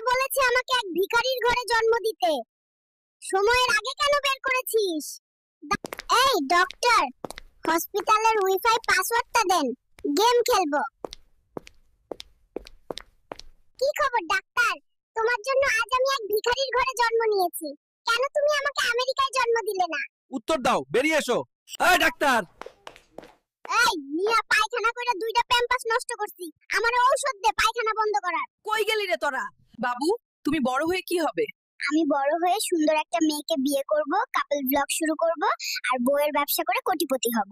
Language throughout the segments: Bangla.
বলেছে আমাকে এক ভিখারির ঘরে জন্ম দিতে। সময়ের আগে কেন বের করেছিস? এই ডক্টর, হসপিটালের ওয়াইফাই পাসওয়ার্ডটা দেন, গেম খেলবো। কি খবর ডাক্তার? তোমার জন্য আজ আমি এক ভিখারির ঘরে জন্ম নিয়েছি। কেন তুমি আমাকে আমেরিকায় জন্ম দিলে না? উত্তর দাও, বেরিয়ে এসো। এই ডাক্তার! এই মিয়া, পায়খানা কইরা দুইটা প্যাম্পাস নষ্ট করছি। আমার ঔষধ দে পায়খানা বন্ধ করার। কই গেলি রে তোরা? বাবু, তুমি বড় হয়ে কি হবে? আমি বড় হয়ে সুন্দর একটা মেয়েকে বিয়ে করব, কাপল ব্লগ শুরু করব, আর বইয়ের ব্যবসা করে কোটিপতি হব।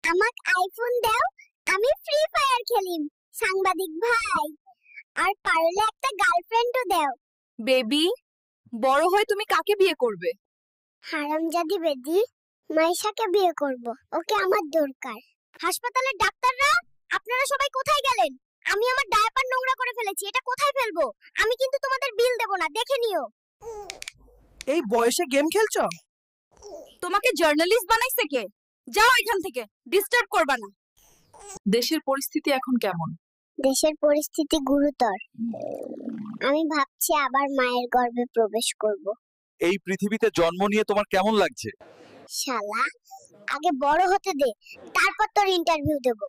আমাক আইফোন দাও, আমি ফ্রি ফায়ার খেলিম। সাংবাদিক ভাই, আর পারলে একটা গার্লফ্রেন্ডও দাও। বেবি, বড় হয়ে তুমি কাকে বিয়ে করবে? হারামজাদি বেদি, মাইশাকে বিয়ে করব। ওকে আমার দরকার। হাসপাতালের ডাক্তাররা, আপনারা সবাই কোথায় গেলেন? আমি আমার ডায়াপার নোংরা করে ফেলেছি, এটা কোথায় ফেলবো? আমি কিন্তু তোমাদের বিল দেব না, দেখে নিও। এই বয়সে গেম খেলছো? তোমাকে জার্নালিস্ট বানাইছে কে? যাও এখান থেকে, ডিস্টার্ব করবা না। দেশের পরিস্থিতি এখন কেমন? দেশের পরিস্থিতি গুরুতর। আমি ভাবছি আবার মায়ের গর্ভে প্রবেশ করব। এই পৃথিবীতে জন্ম নিয়ে তোমার কেমন লাগছে? শালা, আগে বড় হতে দে, তারপর তোর ইন্টারভিউ দেব।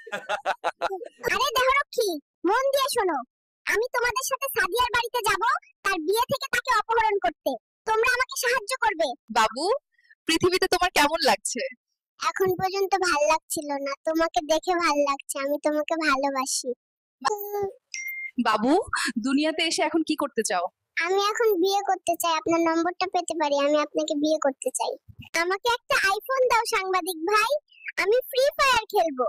আরে দেহরক্ষী, মন দিয়ে শোনো। আমি তোমাদের সাথে সাদিয়ার বাড়িতে যাব, তার বিয়ে থেকে তাকে অপহরণ করতে। তোমরা আমাকে সাহায্য করবে। বাবু, পৃথিবীতে তোমার কেমন লাগছে? এখন পর্যন্ত ভাল লাগছিল না, তোমাকে দেখে ভাল লাগছে। আমি তোমাকে ভালোবাসি। বাবু, দুনিয়াতে এসে এখন কি করতে চাও? আমি এখন বিয়ে করতে চাই। আপনার নম্বরটা পেতে পারি? আমি আপনাকে বিয়ে করতে চাই। আমাকে একটা আইফোন দাও সাংবাদিক ভাই, আমি ফ্রি ফায়ার খেলবো,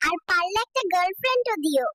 আর পারলে একটা গার্লফ্রেন্ডও দিও।